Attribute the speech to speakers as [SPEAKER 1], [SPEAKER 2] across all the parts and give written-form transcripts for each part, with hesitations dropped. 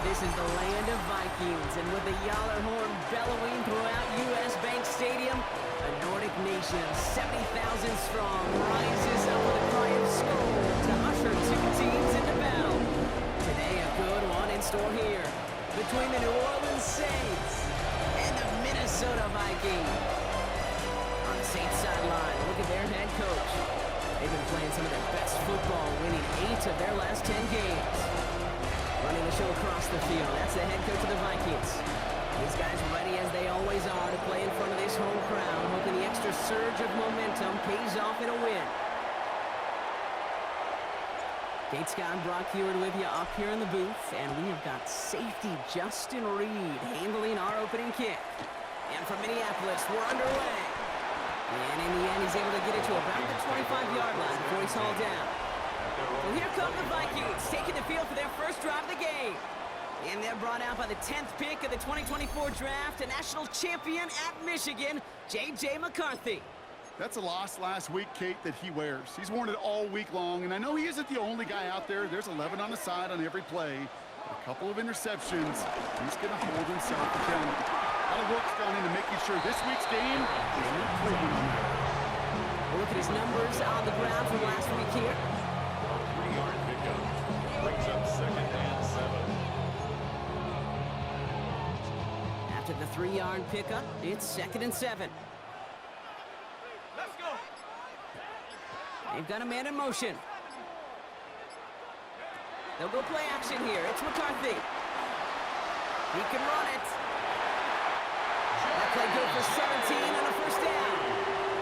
[SPEAKER 1] This is the land of Vikings, and with the Yowler horn bellowing throughout U.S. Bank Stadium, a Nordic nation of 70,000 strong rises up with a cry of Skol to usher two teams into battle. Today, a good one in store here between the New Orleans Saints and the Minnesota Vikings. On the Saints sideline, look at their head coach. They've been playing some of their best football, winning 8 of their last 10 games. Running the show across the field, that's the head coach of the Vikings. These guys ready as they always are to play in front of this home crowd, hoping the extra surge of momentum pays off in a win. Kate Scott and Brock Hewitt with you up here in the booth, and we have got safety Justin Reed handling our opening kick. And from Minneapolis, we're underway. And in the end, he's able to get it to about the 25-yard line before he's hauled down. Well, here come the Vikings, taking the field for their first drive of the game. And they're brought out by the 10th pick of the 2024 draft, a national champion at Michigan, J.J. McCarthy.
[SPEAKER 2] That's a loss last week, Kate, that he wears. He's worn it all week long, and I know he isn't the only guy out there. There's 11 on the side on every play. A couple of interceptions. He's going to hold himself accountable. A lot of work's gone into making sure this week's game is an improvement on that.
[SPEAKER 1] We'll look at his numbers on the ground from last week here.
[SPEAKER 3] 3-yard pickup. Brings up 2nd and 7.
[SPEAKER 1] After the 3-yard pickup, it's 2nd and 7.
[SPEAKER 3] Let's go.
[SPEAKER 1] They've got a man in motion. They'll go play action here. It's McCarthy. He can run it. That play good for 17 and a first down.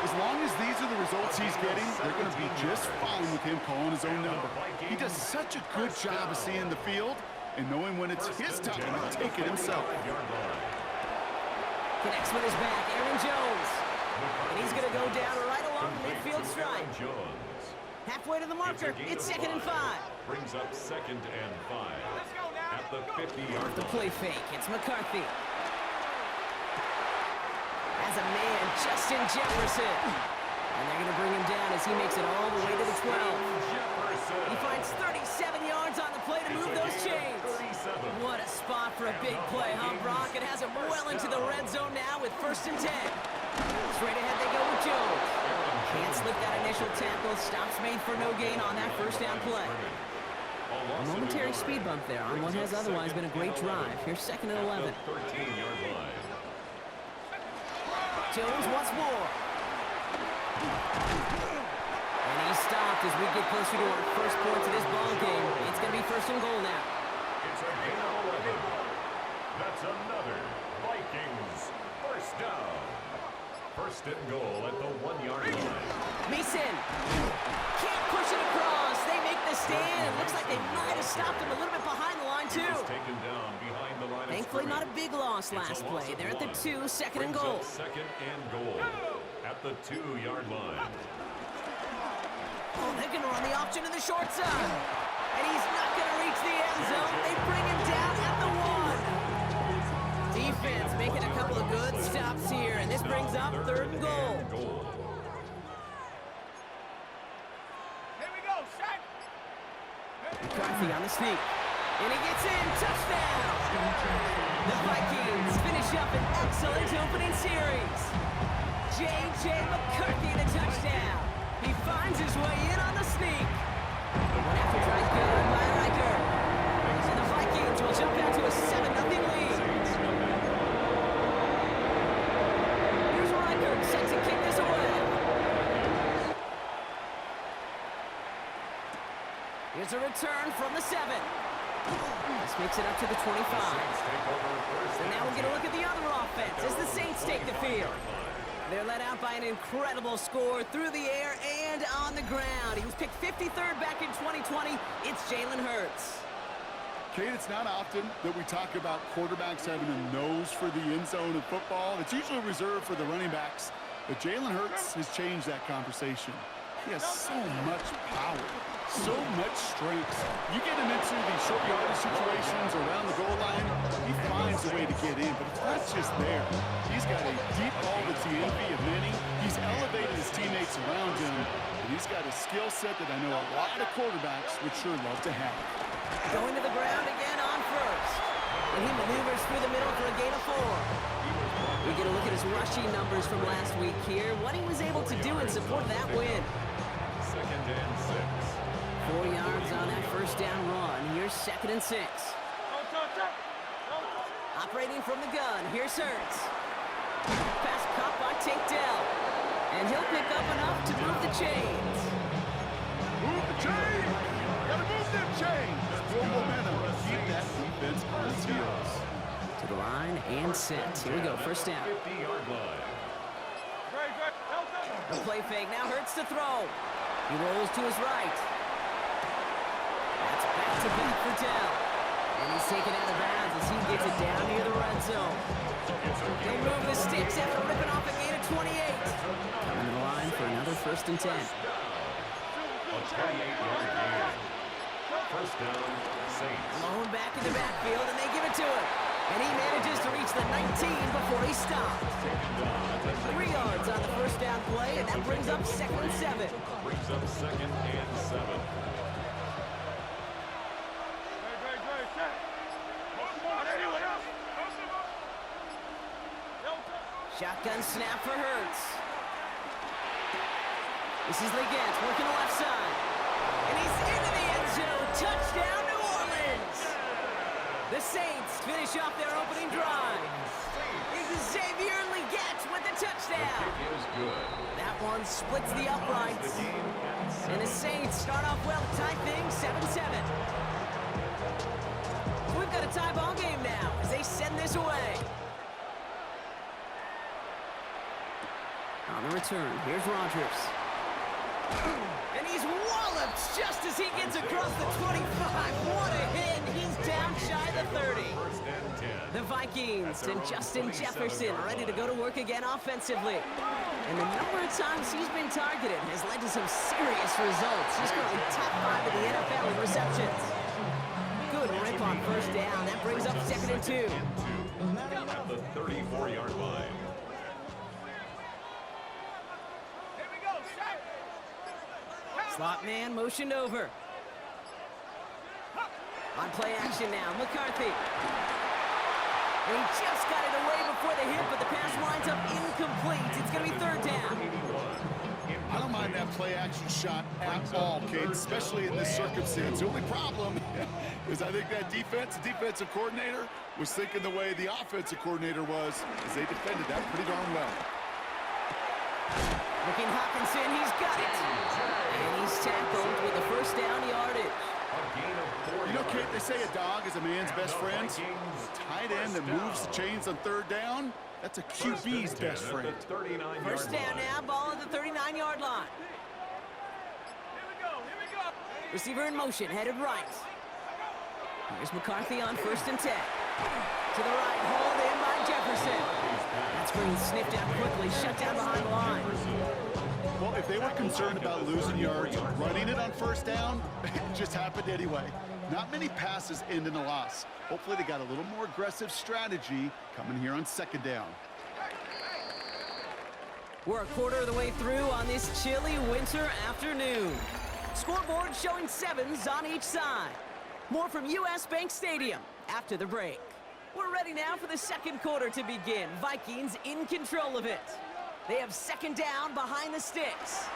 [SPEAKER 2] As long as these are the results he's getting, they're going to be just fine with him calling his own number. He does such a good job of seeing the field and knowing when it's his time to take it himself.
[SPEAKER 1] Connects with his back, Aaron Jones. And he's going to go down right along the midfield stripe. Halfway to the marker, it's 2nd and 5.
[SPEAKER 3] Brings up 2nd and 5. At the 50-yard
[SPEAKER 1] The
[SPEAKER 3] line.
[SPEAKER 1] play fake, it's McCarthy. As a man, Justin Jefferson. And they're going to bring him down as he makes it all the way to the 12. He finds 37 yards on the play to move those chains. What a spot for a big play, huh, Brock? It has him well into the red zone now with 1st and 10. Straight ahead they go with Jones. Can't slip that initial tackle. Stops made for no gain on that first down play. A momentary speed bump there on what has otherwise been a great drive. Here's 2nd and 11.
[SPEAKER 3] 13-yard line.
[SPEAKER 1] Jones once more. And he's stopped as we get closer to our first points of this ball game. It's going to be 1st and goal now.
[SPEAKER 3] It's a gain of 11. That's another Vikings first down. 1st and goal at the 1-yard line.
[SPEAKER 1] Mason can't push it across. They make the stand. It looks like they might have stopped him a little bit behind the line,
[SPEAKER 3] He
[SPEAKER 1] too.
[SPEAKER 3] was taken down behind the line.
[SPEAKER 1] Thankfully, not a big loss last play. They're at the 2, 2nd and goal.
[SPEAKER 3] 2nd and goal at the 2-yard line.
[SPEAKER 1] Oh, they're going to run the option to the short side. And he's not going to reach the end zone. They bring him down at the 1. Defense making a couple of good stops here, and this brings up 3rd and goal.
[SPEAKER 3] Here we go, Shaq.
[SPEAKER 1] McCarthy on the sneak. And he gets in. Touchdown! The Vikings finish up an excellent opening series. J.J. McCarthy the touchdown. He finds his way in on the sneak. One after try good by Riker. And the Vikings will jump out to a 7-0 lead. Here's Riker set to kick this away. Here's a return from the 7. This makes it up to the 25. And now we'll get a look at the other offense as the Saints take the field. They're led out by an incredible score through the air and on the ground. He was picked 53rd back in 2020. It's Jalen Hurts.
[SPEAKER 2] Kate, it's not often that we talk about quarterbacks having a nose for the end zone in football. It's usually reserved for the running backs. But Jalen Hurts has changed that conversation. He has so much power, so much strength. You get him into these short yardage situations around the goal line, he finds a way to get in, but it's not just there. He's got a deep ball that's the envy of many. He's elevated his teammates around him, and he's got a skill set that I know a lot of quarterbacks would sure love to have.
[SPEAKER 1] Going to the ground again on 1st. And he maneuvers through the middle for a gain of 4. We get a look at his rushing numbers from last week here. What he was able to do in support of that win.
[SPEAKER 3] 2nd and 6.
[SPEAKER 1] 4 yards on that first down run. Here's 2nd and 6. Operating from the gun. Here's Hurts. Pass caught by Tate Dell. And he'll pick up enough to move the chains.
[SPEAKER 2] Move the chains! Gotta move them chains! Build momentum. Keep that defense on its heels.
[SPEAKER 1] To the line and set. Here we go. First down.
[SPEAKER 3] 50-yard line.
[SPEAKER 1] A play fake. Now Hurts to throw. He rolls to his right. That's back-to-back for Dell. And he's taken out of bounds as he gets it down near the red zone. He'll move the sticks after ripping off a gain of 28. Coming to the line for another 1st and 10.
[SPEAKER 3] A 28-yard gain. First down, Saints.
[SPEAKER 1] Lone back in the backfield, and they give it to him. And he manages to reach the 19 before he stops. 3 yards on the first down play, and that brings up 2nd and 7.
[SPEAKER 3] Brings up 2nd and 7.
[SPEAKER 1] Shotgun snap for Hurts. This is Leggett working the left side. And he's into the end zone. Touchdown, New Orleans! The Saints finish off their opening drive. Xavier Leggett with the touchdown.
[SPEAKER 3] It is good.
[SPEAKER 1] That one splits the uprights. And the Saints start off well to tie things 7-7. We've got a tie ball game now as they send this away. On the return, here's Rodgers. And he's walloped just as he gets across the 25. What a hit! He's down shy of the 30.
[SPEAKER 3] First and 10.
[SPEAKER 1] The Vikings and Justin Jefferson ready to go to work again offensively. And the number of times he's been targeted has led to some serious results. He's currently top 5 in the NFL in receptions. Good rip on first down. That brings up 2nd and 2.
[SPEAKER 3] At the 34-yard line.
[SPEAKER 1] Slot man motioned over. On play action now, McCarthy. And he just got it away before the hit, but the pass winds up incomplete. It's going to be 3rd down.
[SPEAKER 2] I don't mind that play action shot at all, Kate, especially in this circumstance. The only problem is I think that defensive coordinator was thinking the way the offensive coordinator was as they defended that pretty darn well.
[SPEAKER 1] Looking Hawkinson, he's got it. And he's tackled with the first down yardage.
[SPEAKER 2] You know, Kate, they say a dog is a man's best friend. A tight end that moves the chains on 3rd down, that's a QB's best friend.
[SPEAKER 1] First down now, ball at the 39-yard line. Receiver in motion, headed right. Here's McCarthy on 1st and 10. To the right, hauled in by Jefferson. That screen sniffed out quickly, shut down behind the line.
[SPEAKER 2] Well, if they were concerned about losing yards, running it on first down, it just happened anyway. Not many passes end in a loss. Hopefully they got a little more aggressive strategy coming here on 2nd down.
[SPEAKER 1] We're a quarter of the way through on this chilly winter afternoon. Scoreboard showing 7s on each side. More from US Bank Stadium after the break. We're ready now for the 2nd quarter to begin. Vikings in control of it. They have 2nd down behind the sticks.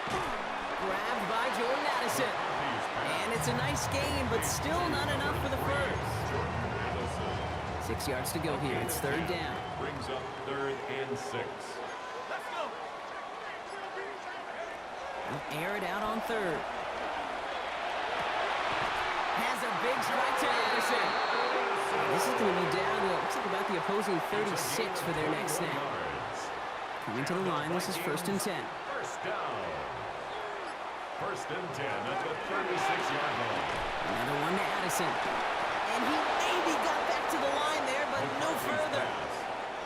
[SPEAKER 1] Grabbed by Jordan Addison. And it's a nice gain, but still not enough for the first. 6 yards to go here. It's 3rd down.
[SPEAKER 3] Brings up 3rd and 6.
[SPEAKER 1] They'll air it out on 3rd. Has a big strike to Anderson. This is going to be down to, looks like about the opposing 36 for their next snap. Coming to the line, this is 1st and 10.
[SPEAKER 3] First down. 1st and 10 at the 36-yard line.
[SPEAKER 1] Another one to Addison. And he maybe got back to the line there, but no further.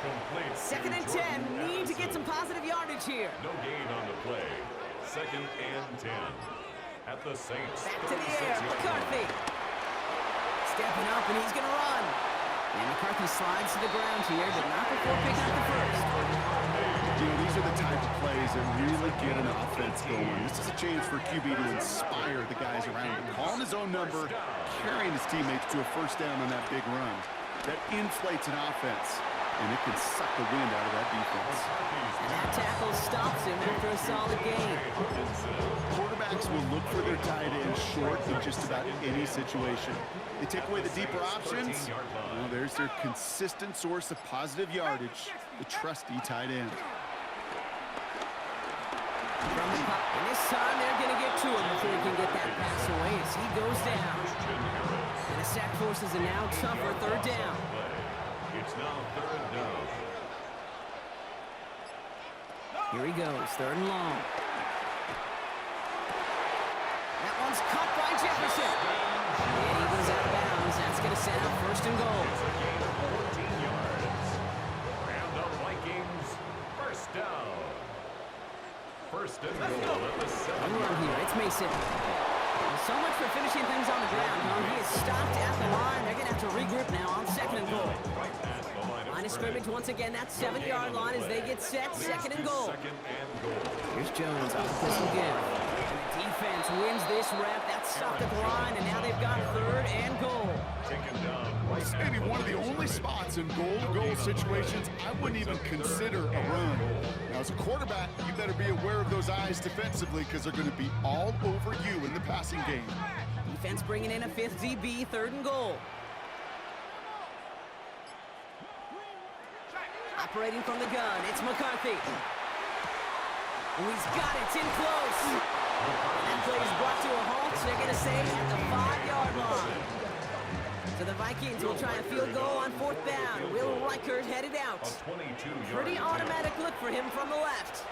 [SPEAKER 3] Complete.
[SPEAKER 1] 2nd and 10. Need to get some positive yardage here.
[SPEAKER 3] No gain on the play. 2nd and 10. At the Saints.
[SPEAKER 1] Back to the air.
[SPEAKER 3] 36-yard
[SPEAKER 1] McCarthy.
[SPEAKER 3] line.
[SPEAKER 1] Stepping up, and he's going to run. And McCarthy slides to the ground here, but not before picking up the first.
[SPEAKER 2] You know, these are the type of plays that really get an offense going. This is a chance for QB to inspire the guys around him. Calling his own number, carrying his teammates to a first down on that big run. That inflates an offense, and it can suck the wind out of that defense.
[SPEAKER 1] And that tackle stops him after a solid gain.
[SPEAKER 2] Quarterbacks will look for their tight end short in just about any situation. They take away the deeper options. Well, there's their consistent source of positive yardage, the trusty tight end.
[SPEAKER 1] From the pop, and this time they're going to get to him before he can get that pass away as he goes down. And the sack forces a now tougher third down.
[SPEAKER 3] It's now third down.
[SPEAKER 1] Here he goes, third and long. That one's caught by Jefferson. And he goes out of bounds. That's going to set up first and goal.
[SPEAKER 3] It's a gain of 14 yards. And the Vikings, first down. First and goal at the 7.
[SPEAKER 1] Run here, it's Mason. So much for finishing things on the ground, huh? He is stopped at the line. They're going to have to regroup now on second and goal. Line of scrimmage once again, that 7-yard line as they get set, second and goal. Here's Jones off the pistol give. The defense wins this rep. That's stopped at the line, and now they've got third and goal.
[SPEAKER 2] It's maybe one of the only spots in goal-to-goal situations I wouldn't even consider a run. Now, as a quarterback, you better be aware of those eyes defensively because they're going to be all over you in the passing game.
[SPEAKER 1] Defense bringing in a fifth DB, third and goal. Operating from the gun, it's McCarthy. Oh, he's got it, it's in close. That play is brought to a halt, so they're going to say at the 5-yard line. So the Vikings will try a field goal on fourth down. Will Reichert headed out. Pretty automatic look for him from the left.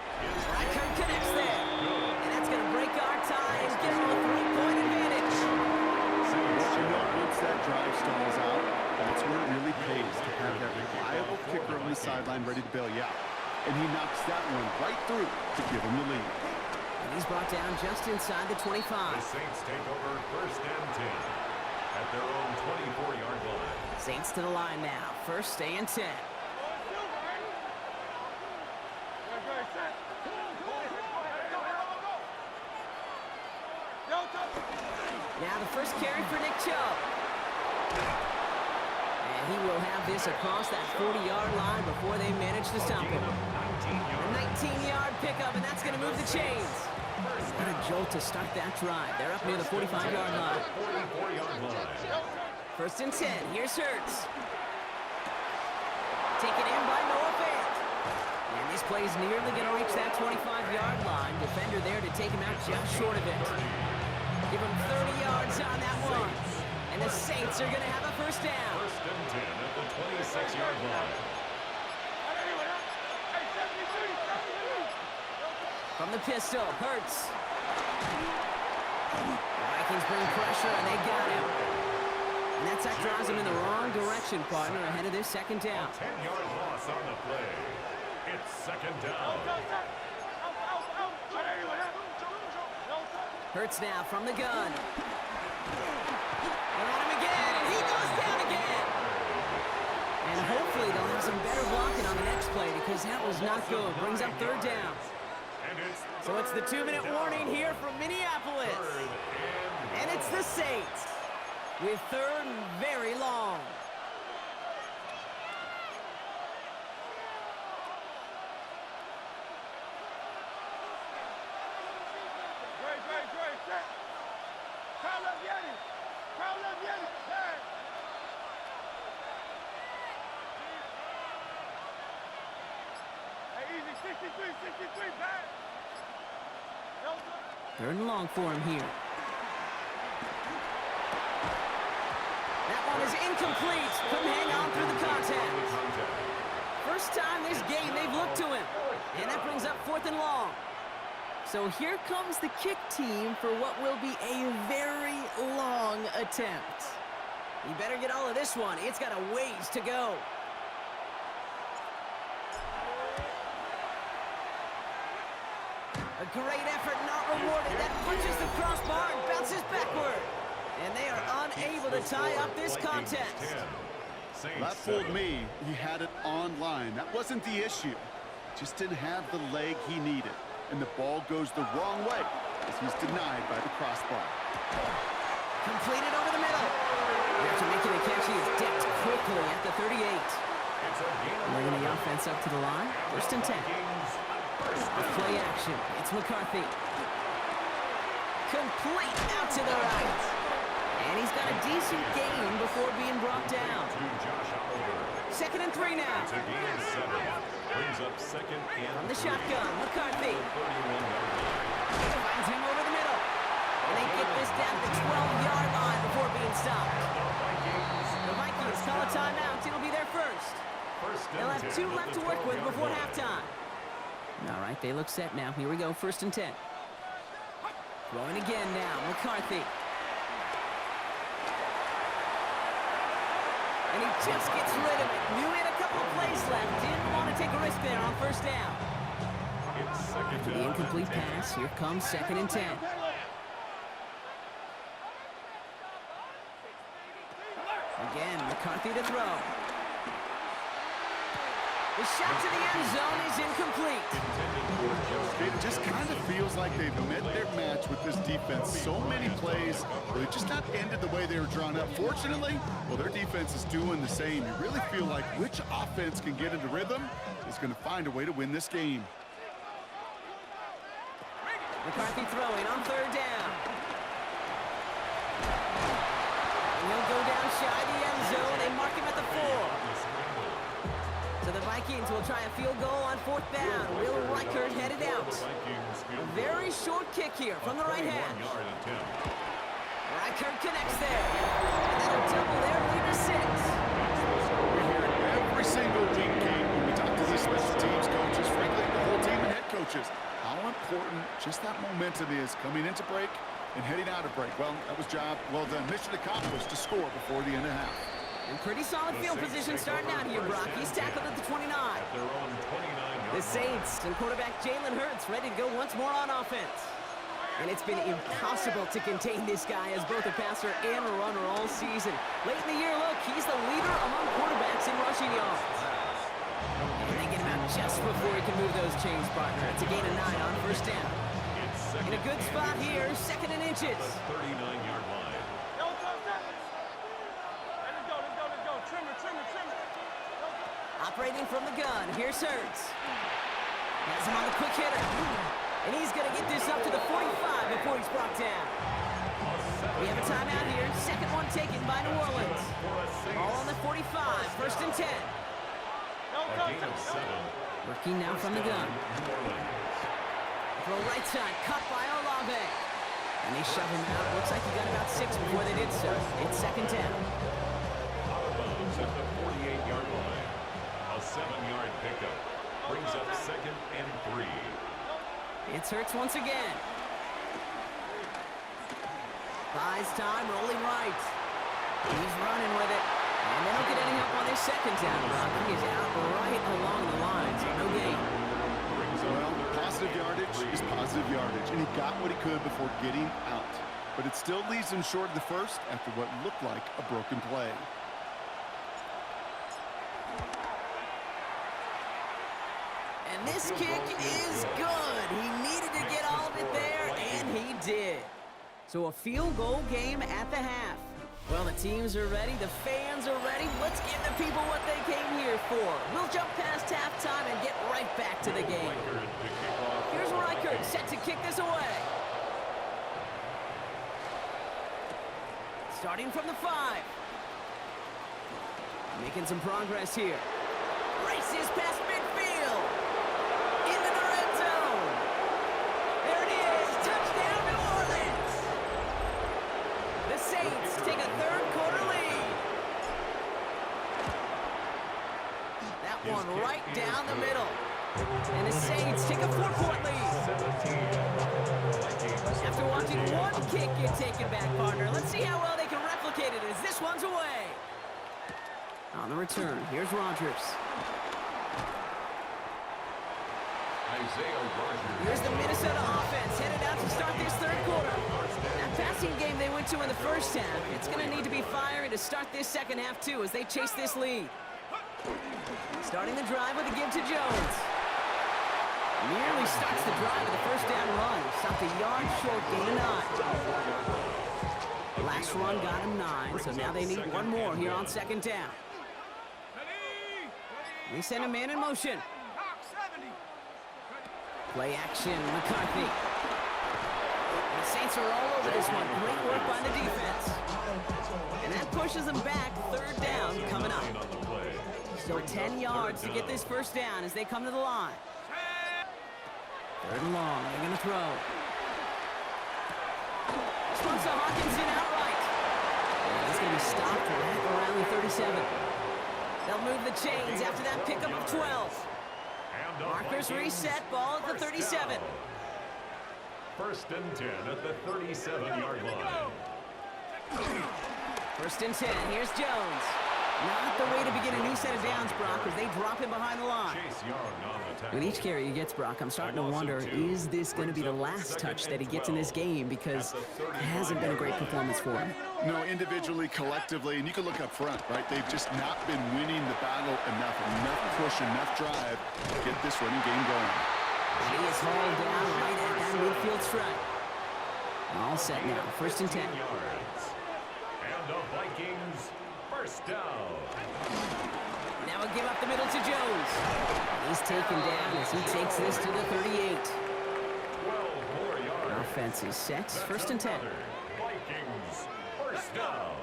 [SPEAKER 1] Reichert connects there. And that's going to break our tie and give him a 3-point advantage.
[SPEAKER 2] You know, once that drive stalls out, that's where it really pays to have that reliable kicker on the sideline ready to bail you out. And he knocks that one right through to give him the lead.
[SPEAKER 1] And he's brought down just inside the 25.
[SPEAKER 3] The Saints take over first and 10 at their own 24-yard line.
[SPEAKER 1] Saints to the line now. First and 10. Now the first carry for Nick Chubb. And he will have this across that 40-yard line before they manage to stop him. A 19-yard pickup, and that's going to move the chains. What a jolt to start that drive. They're up near the 45-yard line. First and 10. Here's Hurts. Taken in by Noah Fant. And this play is nearly going to reach that 25-yard line. Defender there to take him out just short of it. Give him 30 yards on that one. And the Saints are going to have a first down.
[SPEAKER 3] First and 10 at the 26-yard line.
[SPEAKER 1] From the pistol, Hurts. Vikings bring pressure, and they got him. And that sack drives him in the wrong direction, partner, ahead of this second down.
[SPEAKER 3] 10-yard loss on the play. It's second down.
[SPEAKER 1] Hurts now from the gun. They're on him again, and he goes down again. And hopefully they'll have some better blocking on the next play because that was not good. Brings up third down. So it's the 2-minute warning here from Minneapolis. And it's the Saints with third and very long. Third and long for him here. That one is incomplete. Couldn't hang on through the contact. First time this game they've looked to him. And that brings up fourth and long. So here comes the kick team for what will be a very long attempt. You better get all of this one. It's got a ways to go. A great effort not rewarded. That punches the crossbar and bounces backward. And they are unable to tie up this contest.
[SPEAKER 2] That fooled me. He had it on line. That wasn't the issue. Just didn't have the leg he needed. And the ball goes the wrong way as he's denied by the crossbar.
[SPEAKER 1] Completed over the middle. After making the catch, he is decked quickly at the 38. Bringing the offense up to the line. First and 10. With play action, it's McCarthy. Complete out to the right. And he's got a decent gain before being brought down. Second and 3 now.
[SPEAKER 3] Brings up second and
[SPEAKER 1] From the shotgun, McCarthy. Finds him over the middle. And they get this down to the 12-yard line before being stopped. The Vikings call a timeout. It'll be their first. They'll have 2 left to work with before halftime. All right, they look set now. Here we go, first and 10. Throwing again now, McCarthy. And he just gets rid of it. Knew he had a couple of plays left. Didn't want to take a risk there on first down. After the incomplete pass, here comes second and 10. Again, McCarthy to throw. The shot to the end zone is incomplete.
[SPEAKER 2] It just kind of feels like they've met their match with this defense. So many plays where they just not ended the way they were drawn up. Fortunately, well, their defense is doing the same. You really feel like which offense can get into rhythm is going to find a way to win this game.
[SPEAKER 1] McCarthy throwing on third down. And he'll go down shy the end zone. They mark him at the 4. So the Vikings will try a field goal on fourth down. Will Reichert headed out. A very short kick here from the right hash. Reichert connects there. And that'll double their lead to 6.
[SPEAKER 2] We hear it every single week, Kate, when we talk to the special teams coaches, frankly, the whole team and head coaches, how important just that momentum is coming into break and heading out of break. Well, that was job well done. Mission accomplished to score before the end of half.
[SPEAKER 1] And pretty solid field position starting out here, Brock. He's tackled at the 29. The Saints and quarterback Jalen Hurts ready to go once more on offense. And it's been impossible to contain this guy as both a passer and a runner all season. Late in the year, look, he's the leader among quarterbacks in rushing yards. And they get him out just before he can move those chains, partner. It's a gain of 9 on first down. In a good spot here, second and inches.
[SPEAKER 3] 39-yard line.
[SPEAKER 1] Operating from the gun, here's Hurts. Has him on the quick hitter. And he's going to get this up to the 45 before he's brought down. We have a timeout here. Second one taken by New Orleans. All on the 45, first and 10. Working now from the gun. Throw right side, cut by Olave. And they shove him out. Looks like he got about 6 before they did so. It's second down.
[SPEAKER 3] At the 48-yard line. A 7-yard pickup. Brings up second and 3.
[SPEAKER 1] It's Hurts once again. Buys time, rolling right. He's running with it. And they don't get any help on this second down, Brock. He is out right along the line, so no gain.
[SPEAKER 2] Well, positive yardage is positive yardage, and he got what he could before getting out. But it still leaves him short of the first after what looked like a broken play.
[SPEAKER 1] And this kick is good. He needed to get all of it there, and he did. So a field goal game at the half. Well, the teams are ready. The fans are ready. Let's give the people what they came here for. We'll jump past halftime and get right back to the game. Here's Reichert set to kick this away. Starting from the 5. Making some progress here. Races past midfield. Into the red zone. There it is. Touchdown, New Orleans. The Saints take a third-quarter lead. That one right down the middle. And the Saints take a 4-point lead. After watching one kick get taken back, partner, let's see how well they can replicate it as this one's away. On the return, here's Rodgers. Here's the Minnesota offense headed out to start this third quarter. That passing game they went to in the first half, it's going to need to be fiery to start this second half, too, as they chase this lead. Starting the drive with a give to Jones. Nearly starts the drive with a first down run. Stopped a yard short, gain of 9. Last run got him 9, so now they need one more here on second down. They send a man in motion. Play action, McCarthy. The Saints are all over this one. Great work by the defense. And that pushes them back. Third down coming up. Still 10 yards to get this first down as they come to the line. Third and long. They're going to throw. Smokes to Hawkinson outright. He's going to be stopped right around the 37. They'll move the chains after that pickup of 12. Markers reset, ball at the 37.
[SPEAKER 3] First and 10 at the 37-yard line.
[SPEAKER 1] First and 10, here's Jones. Not the way to begin a new set of downs, Brock, as they drop him behind the line. With each carry he gets, Brock, I'm starting to wonder, is this going to be the last touch that he gets in this game? Because it hasn't been a great performance for him.
[SPEAKER 2] No, individually, collectively, and you can look up front, right? They've just not been winning the battle enough push, enough drive to get this running game going.
[SPEAKER 1] He is hauled down right at that midfield stripe. All set now, first and 10.
[SPEAKER 3] And the Vikings first down.
[SPEAKER 1] Now we'll give up the middle to Jones. He's taken down as he takes this to the 38.
[SPEAKER 3] 12 more yards.
[SPEAKER 1] Offense is set, first and 10.
[SPEAKER 3] Vikings first down.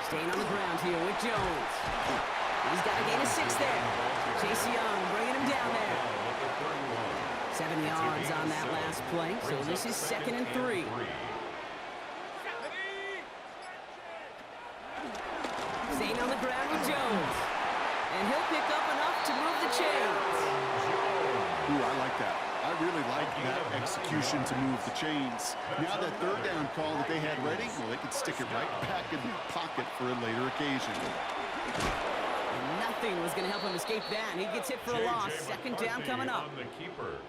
[SPEAKER 1] Staying on the ground here with Jones. He's got a gain of 6 there. Chase Young bringing him down there. 7 yards on that last play, so this is second and 3. Staying on the ground with Jones. And he'll pick up enough to move the chains.
[SPEAKER 2] Ooh, I like that. I really like that execution to move the chains. Now that third down call that they had ready, well, they could stick it right back in their pocket for a later occasion.
[SPEAKER 1] And nothing was going to help him escape that. He gets hit for a loss. Second down coming up.
[SPEAKER 3] On the keeper.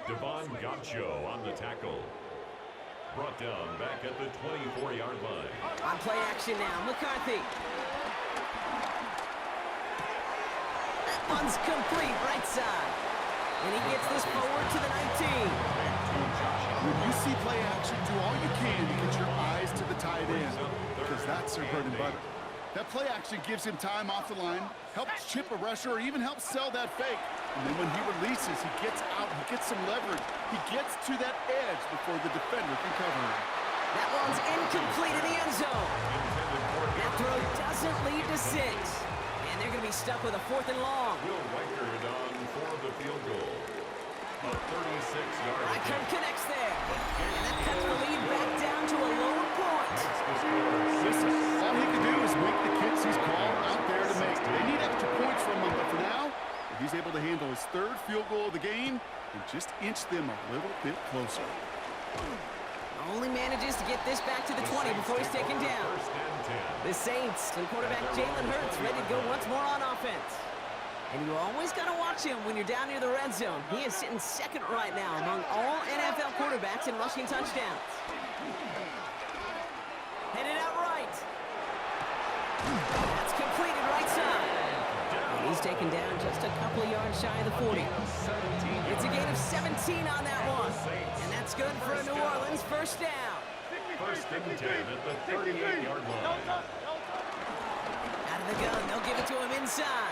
[SPEAKER 3] Devon Gaucho on the tackle. Brought down back at the 24-yard line.
[SPEAKER 1] On play action now, McCarthy. That one's complete, right side. And he gets this forward to the 19.
[SPEAKER 2] When you see play action, do all you can to get your eyes to the tight end, because that's their bread and butter. That play action gives him time off the line, helps chip a rusher, or even helps sell that fake. And then when he releases, he gets out, he gets some leverage. He gets to that edge before the defender can cover him.
[SPEAKER 1] That one's incomplete in the end zone. That throw doesn't lead to 6. And they're going to be stuck with a 4th and long.
[SPEAKER 3] Will Weichert on for the field goal. A 36-yard
[SPEAKER 1] Reichert connects there. And that cuts the lead back down to a lower point.
[SPEAKER 2] Listen, all he can do is make the kicks he's called out there to make. They need extra points from him, but for now, he's able to handle his 3rd field goal of the game and just inch them a little bit closer.
[SPEAKER 1] Only manages to get this back to the 20 before he's taken down. The Saints and quarterback Jalen Hurts ready to go once more on offense. And you always got to watch him when you're down near the red zone. He is sitting second right now among all NFL quarterbacks in rushing touchdowns. Headed out right. That's completed right side. And he's taken down just a couple of yards shy of the 40. It's a gain of 17 on that one. And that's good for a New Orleans first down.
[SPEAKER 3] First and 10 at the 38-yard line.
[SPEAKER 1] Out of the gun, they'll give it to him inside.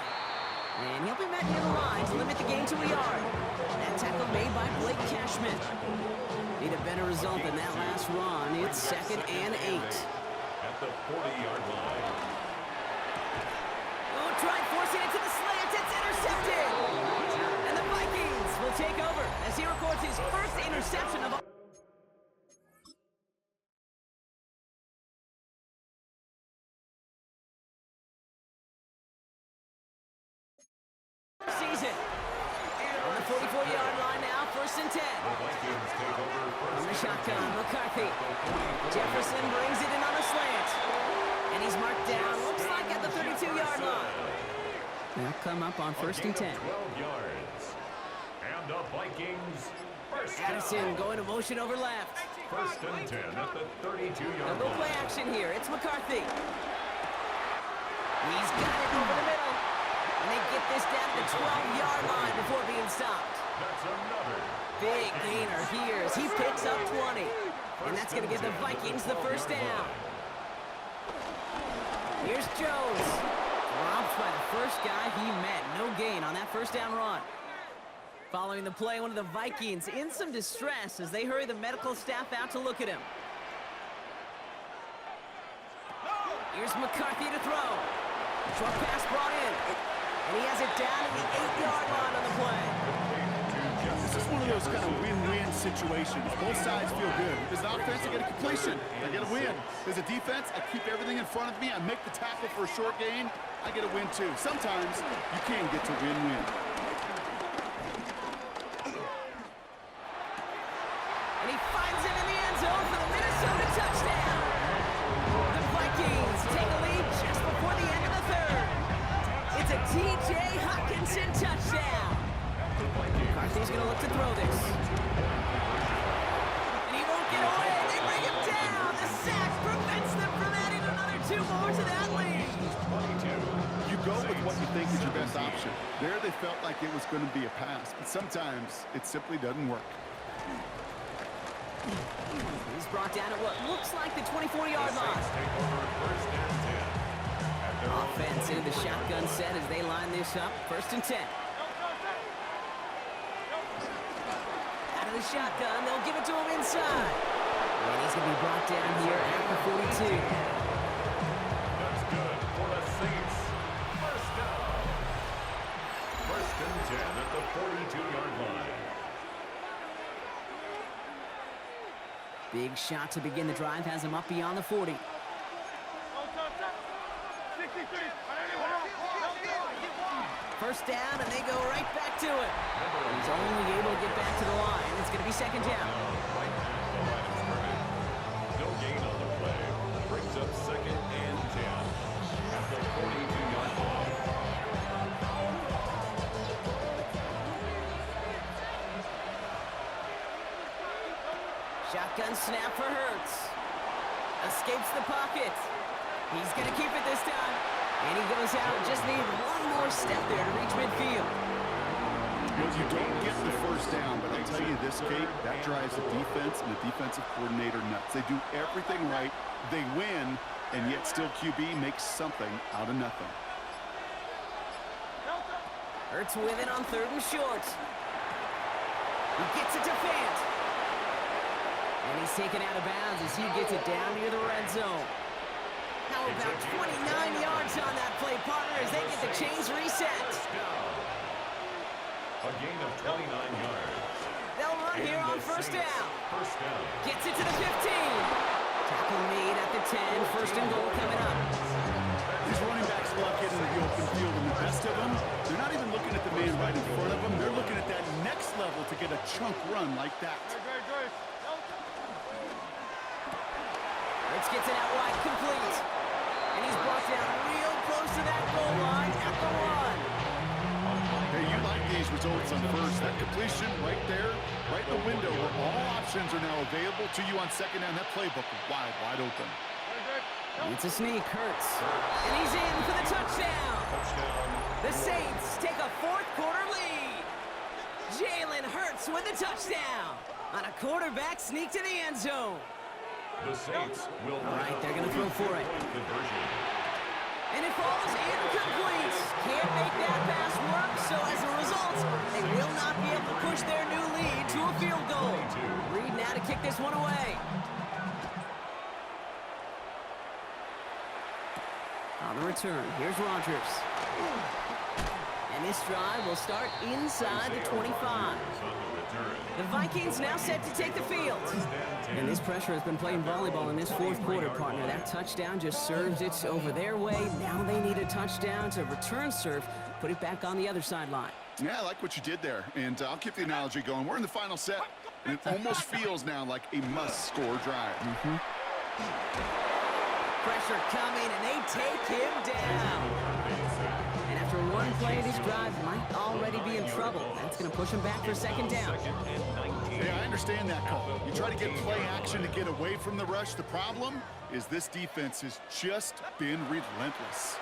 [SPEAKER 1] And he'll be met near the line to limit the gain to a yard. That tackle made by Blake Cashman. Need a better result than that last run. It's second and 8.
[SPEAKER 3] At the 40-yard line.
[SPEAKER 1] Oh, try forcing it to the slant. It's intercepted. And the Vikings will take over as he records his first interception of season. On the 44-yard line now, first and 10. On the shotgun, McCarthy. Jefferson brings it in on a slant. And he's marked down, looks like at the 32-yard line. They'll come up on first and 10.
[SPEAKER 3] 12 yards. And the Vikings first
[SPEAKER 1] Addison going to motion over left.
[SPEAKER 3] First and 10 at the 32-yard
[SPEAKER 1] They'll go play action here. It's McCarthy. He's got it over the middle. And they get this down to the 12-yard line before being stopped.
[SPEAKER 3] That's another
[SPEAKER 1] Big gainer here as he picks up 20. And that's going to give the Vikings the first down. Here's Jones. Dropped by the first guy he met. No gain on that first down run. Following the play, one of the Vikings in some distress as they hurry the medical staff out to look at him. Here's McCarthy to throw. Short pass brought in. And he has it down at the 8-yard line on the play.
[SPEAKER 2] This is one of those kind of win-win situations. Both sides feel good. There's an offense, I get a completion. I get a win. There's a defense, I keep everything in front of me. I make the tackle for a short gain. I get a win too. Sometimes you can get to win-win.
[SPEAKER 1] And he finds him in the end zone for the Minnesota touchdown. The Vikings take a lead just before the end of the third. It's a T.J. Hockenson touchdown. McCarthy's going to look to throw this. And he won't get away. They bring him down. The sack prevents them from adding another 2 more to that lead.
[SPEAKER 2] You go with what you think is your best option. There they felt like it was going to be a pass, but sometimes it simply doesn't work.
[SPEAKER 1] He's brought down at what looks like the 24-yard line. Offense in the shotgun set as they line this up. 1st and 10. Out of the shotgun, they'll give it to him inside. And he's going to be brought down here at the 42.
[SPEAKER 3] That's good for the Saints. First down. 1st and 10 at the 42-yard line.
[SPEAKER 1] Big shot to begin the drive has him up beyond the 40. First down, and they go right back to it. He's only able to get back to the line. It's going to be 2nd down.
[SPEAKER 3] No gain on the play. Brings up 2nd and 10 at the 42-yard line.
[SPEAKER 1] Shotgun snap for Hurts. Escapes the pocket. He's going to keep it this time. And he goes out. Just need one more step there to reach midfield.
[SPEAKER 2] Well, you don't get the first down, but I'll tell you this, Kate, that drives the defense and the defensive coordinator nuts. They do everything right. They win, and yet still QB makes something out of nothing.
[SPEAKER 1] Hurts with it on 3rd and short. He gets it to Fant. And he's taken out of bounds as he gets it down near the red zone. How about 29 yards on that play, partner, as they get the chains reset.
[SPEAKER 3] A gain of 29 yards.
[SPEAKER 1] They'll run here on 1st down.
[SPEAKER 3] First down.
[SPEAKER 1] Gets it to the 15. Tackle made at the 10. 1st and goal coming up.
[SPEAKER 2] These running backs love getting to the open field, and the best of them, they're not even looking at the man right in front of them. They're looking at that next level to get a chunk run like that.
[SPEAKER 1] Hurts gets it out wide, complete. And he's brought down real close to that goal line at the 1.
[SPEAKER 2] Hey, you like these results on first. That completion right there, right in the window where all options are now available to you on 2nd down. That playbook wide open.
[SPEAKER 1] It's a sneak, Hurts. And he's in for the touchdown. The Saints take a 4th quarter lead. Jalen Hurts with the touchdown on a quarterback sneak to the end zone.
[SPEAKER 3] The Saints will.
[SPEAKER 1] All right, they're going to throw for it. And it falls incomplete. Can't make that pass work, so as a result, they will not be able to push their new lead to a field goal. Reed now to kick this one away. On the return, here's Rodgers. And this drive will start inside the 25. The Vikings now set to take the field. And this pressure has been playing volleyball in this 4th quarter, partner. That touchdown just serves it over their way. Now they need a touchdown to return serve, put it back on the other sideline.
[SPEAKER 2] Yeah, I like what you did there, and I'll keep the analogy going. We're in the final set, and it almost feels now like a must-score drive.
[SPEAKER 1] Pressure coming, and they take him down. And after one play, this drive might already be in trouble. That's going to push him back for 2nd down.
[SPEAKER 2] Yeah, I understand that call. You try to get play action to get away from the rush. The problem is this defense has just been relentless.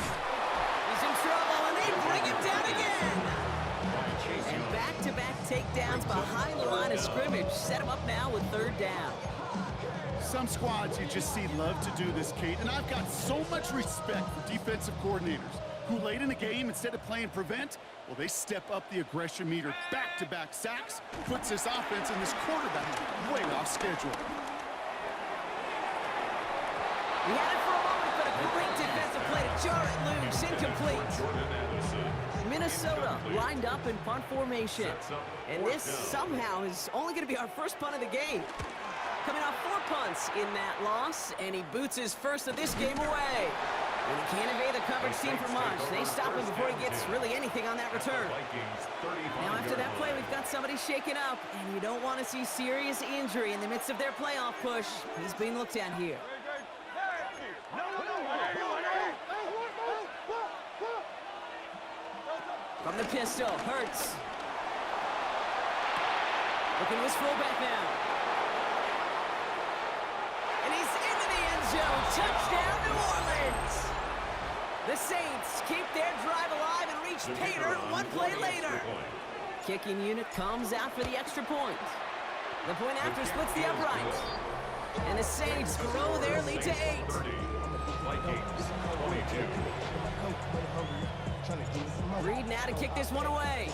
[SPEAKER 1] He's in trouble, and they bring him down again. And back-to-back takedowns behind the line of scrimmage set him up now with third down.
[SPEAKER 2] Some squads you just see love to do this, Kate, and I've got so much respect for defensive coordinators who late in the game, instead of playing prevent, well, they step up the aggression meter. Back-to-back sacks puts this offense and this quarterback way off schedule.
[SPEAKER 1] He had it for a moment, but a great defensive play to jar it loose. Incomplete. Minnesota lined up in punt formation. And this somehow is only going to be our first punt of the game. Coming off 4 punts in that loss, and he boots his first of this game away. And he can't evade the coverage team for much. They stop him before he gets really anything on that return. Now after that play, we've got somebody shaken up, and you don't want to see serious injury in the midst of their playoff push. He's being looked at here. From the pistol, Hurts. Looking to his fullback now. And he's into the end zone. Touchdown, New Orleans. The Saints keep their drive alive and reach Pater 1 play later. Kicking unit comes out for the extra point. The point after splits the upright. And the Saints grow their lead to 8. Reed now to kick this one away.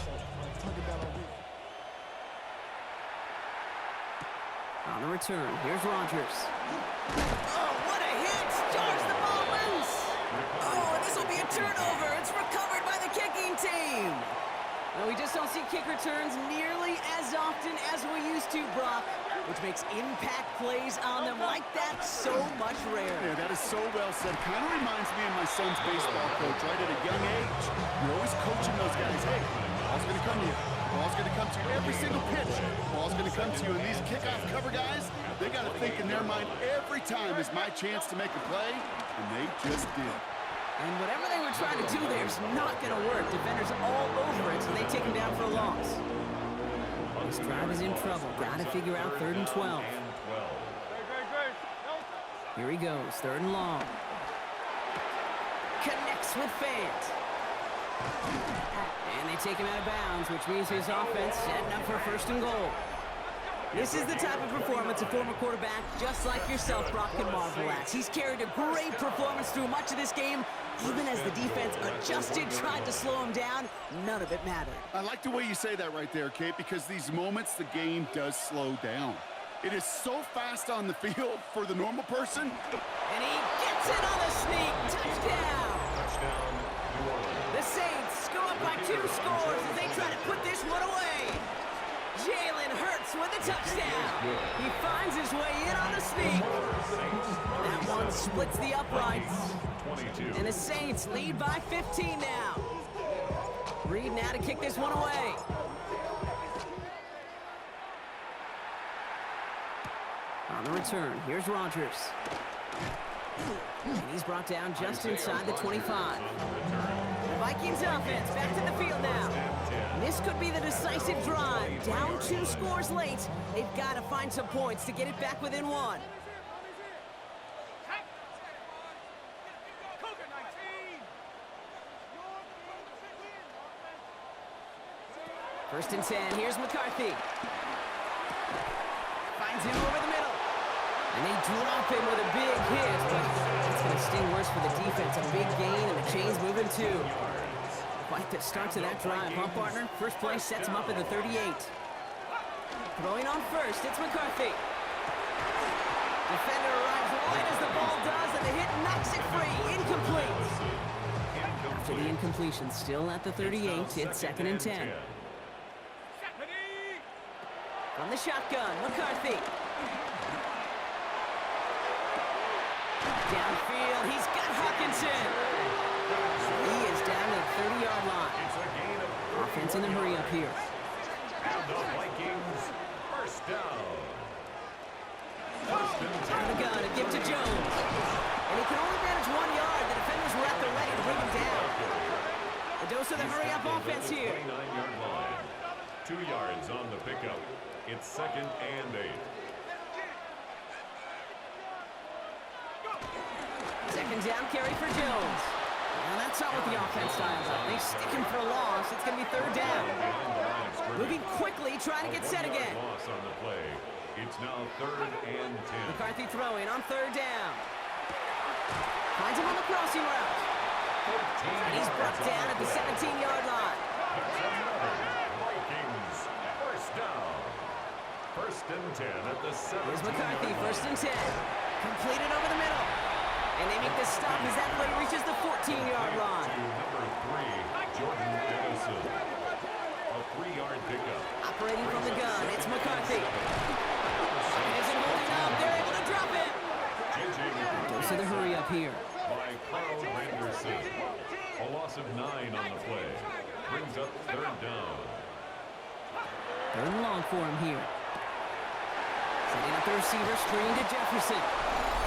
[SPEAKER 1] On the return, here's Rodgers. Oh, what a hit! Stars the ball loose! Oh, and this will be a turnover. It's recovered by the kicking team. Well, we just don't see kick returns nearly as often as we used to, Brock, which makes impact plays on them like that so much rarer.
[SPEAKER 2] Yeah, that is so well said. Kind of reminds me of my son's baseball coach, right? At a young age, you're always coaching those guys. Hey, ball's going to come to you. Ball's going to come to you every single pitch. Ball's going to come to you. And these kickoff cover guys, they got to think in their mind every time is my chance to make a play, and they just did.
[SPEAKER 1] And whatever they were trying to do there is not going to work. Defenders all over it, so they take him down for a loss. This drive is in trouble. Got to figure out 3rd and 12. Here he goes, 3rd and long. Connects with Fant. And they take him out of bounds, which means his offense setting up for 1st and goal. This is the type of performance a former quarterback, just like yourself, Brock, can marvel at. He's carried a great performance through much of this game. Even as the defense adjusted, tried to slow him down, none of it mattered.
[SPEAKER 2] I like the way you say that right there, Kate, because these moments the game does slow down. It is so fast on the field for the normal person.
[SPEAKER 1] And he gets it on the sneak. Touchdown!
[SPEAKER 3] Touchdown, New Orleans.
[SPEAKER 1] The Saints go up by 2 scores as they try to put this one away. Jalen Hurts with a touchdown. He finds his way in on the sneak. That one splits the uprights. And the Saints lead by 15 now. Reed now to kick this one away. On the return, here's Rodgers. And he's brought down just inside the 25. The Vikings offense back to the field now. This could be the decisive drive. Down 2 scores late. They've got to find some points to get it back within 1. First and 10, here's McCarthy. Finds him over the middle. And they drop him with a big hit, but it's going to sting worse for the defense. A big gain, and the chain's moving too. Quite the start to that drive, huh, partner? First play sets him up at the 38. Throwing on first, it's McCarthy. Defender arrives right as the ball does, and the hit knocks it free. Incomplete. After the incompletion, still at the 38, it's 2nd and 10. From the shotgun, McCarthy. Downfield, he's got Hawkinson. He is down to the 30-yard line. Offense in the hurry up here.
[SPEAKER 3] And the Vikings, first down.
[SPEAKER 1] Out of the gun, a give to Jones. And he can only manage 1 yard. The defenders were at the ready to bring him down. The dose of the hurry-up offense here.
[SPEAKER 3] 29-yard line. 2 yards on the pickup. It's 2nd and 8.
[SPEAKER 1] Second down carry for Jones. And that's not what the offense styles up. They stick him for a loss. It's going to be third down. Moving quickly, trying to get set again.
[SPEAKER 3] Loss on the play. It's now 3rd and 10.
[SPEAKER 1] McCarthy throwing on third down. Finds him on the crossing route. And he's brought down at the 17-yard line.
[SPEAKER 3] Vikings, first down. 1st and 10 at the 17.
[SPEAKER 1] Here's McCarthy, 1st and 10. Completed over the middle. And they make the stop as that play reaches the 14-yard line.
[SPEAKER 3] Number 3, Jordan Dennison. A 3-yard pickup.
[SPEAKER 1] Operating from the gun, it's McCarthy. It isn't holding up. They're able to drop it. Goes to the hurry up here.
[SPEAKER 3] By Carl Anderson. A loss of 9 on the play. Brings up 3rd down.
[SPEAKER 1] 3rd and long for him here. Setting up the receiver, screen to Jefferson.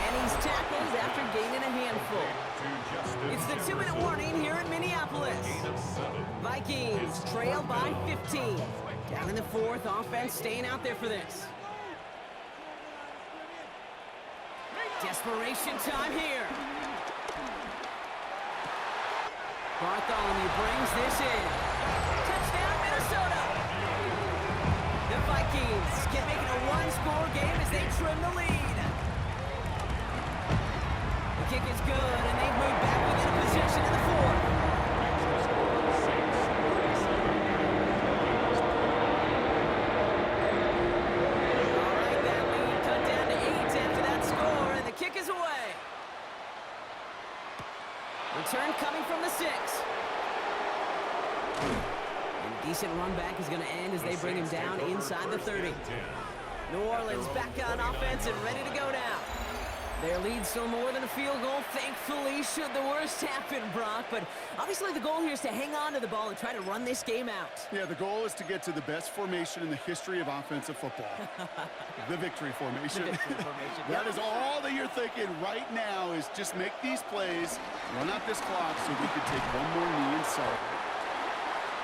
[SPEAKER 1] And he's tackled after gaining a handful. It's the 2-minute warning here in Minneapolis. Vikings trail by 15. Down in the 4th, offense staying out there for this. Desperation time here. Bartholomew brings this in. Touchdown, Minnesota. The Vikings can make it a one-score game as they trim the lead. The kick is good, and they've moved back within a possession in the 4th. All right, that lead cut down to 8 after that score, and the kick is away. Return coming from the 6. And decent run back is going to end as they bring him down inside the 30. New Orleans back on offense and ready to go now. Their lead's still more than a field goal, thankfully, should the worst happen, Brock. But obviously the goal here is to hang on to the ball and try to run this game out.
[SPEAKER 2] Yeah, the goal is to get to the best formation in the history of offensive football. The victory formation.
[SPEAKER 1] The victory formation.
[SPEAKER 2] That is all that you're thinking right now is just make these plays, run out this clock so we can take one more knee and salt.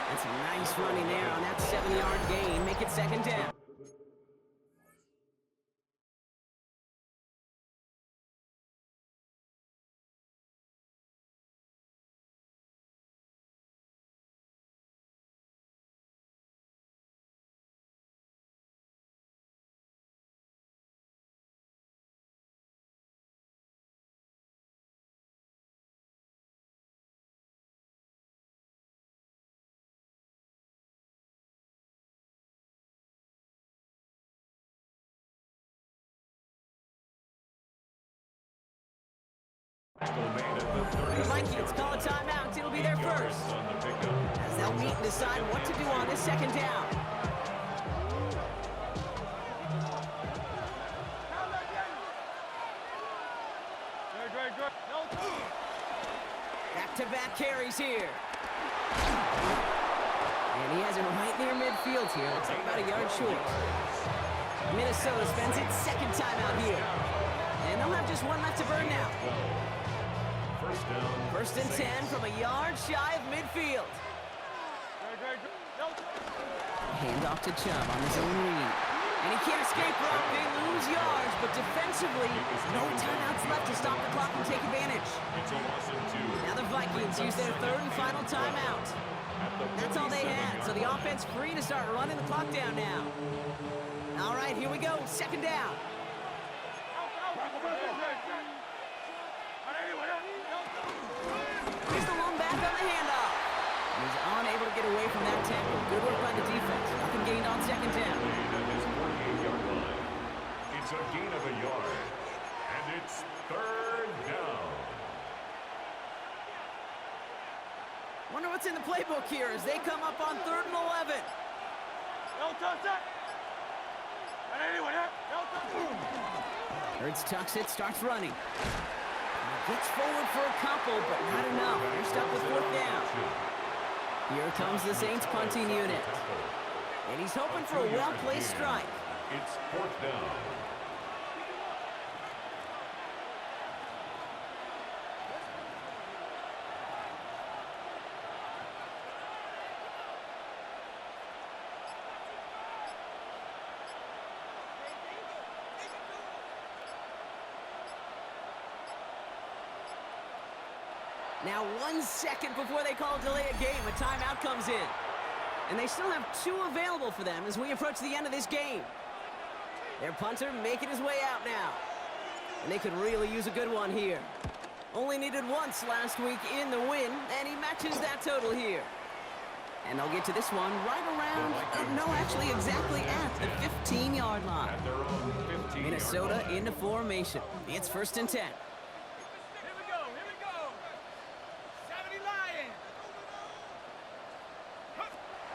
[SPEAKER 1] That's a nice running there on that 7-yard gain. Make it 2nd down. The Vikings call a timeout. It'll be their first. As they'll meet and decide what to do on this 2nd down. Back-to-back carries here. And he has it right near midfield here. Looks like about a yard short. Minnesota spends its 2nd timeout here. And they'll have just one left to burn now. 1st and 10 from a yard shy of midfield. Handoff to Chubb on his own read. And he can't escape, Brock. They lose yards, but defensively, no timeouts left to stop the clock and take advantage. Now the Vikings use their 3rd and final timeout. That's all they had, so the offense free to start running the clock down now. All right, here we go, 2nd down. Here's the lone back on the handoff. He's unable to get away from that tackle. Good work by the defense. Nothing gained on 2nd down.
[SPEAKER 3] It's a gain of a yard. And it's 3rd down.
[SPEAKER 1] Wonder what's in the playbook here as they come up on 3rd and 11. Hurts tucks it, starts running. Gets forward for a couple, but not enough. They're stuck with 4th down. Here comes the Saints punting unit. And he's hoping for a well-placed strike.
[SPEAKER 3] It's 4th down.
[SPEAKER 1] Now 1 second before they call delay a game, a timeout comes in. And they still have 2 available for them as we approach the end of this game. Their punter making his way out now. And they could really use a good one here. Only needed once last week in the win, and he matches that total here. And they'll get to this one right around, no, actually exactly at the 15-yard line.
[SPEAKER 3] At their own 15-yard
[SPEAKER 1] Minnesota
[SPEAKER 3] line.
[SPEAKER 1] into formation. It's 1st and 10.
[SPEAKER 4] Here we go. 70 Lions.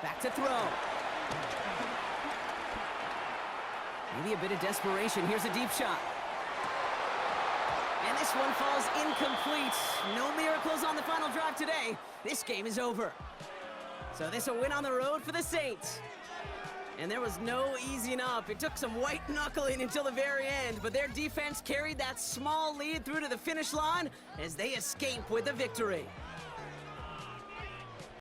[SPEAKER 1] Back to throw. Maybe a bit of desperation. Here's a deep shot. And this one falls incomplete. No miracles on the final drive today. This game is over. So this a win on the road for the Saints. And there was no easing up. It took some white knuckling until the very end, but their defense carried that small lead through to the finish line as they escape with the victory.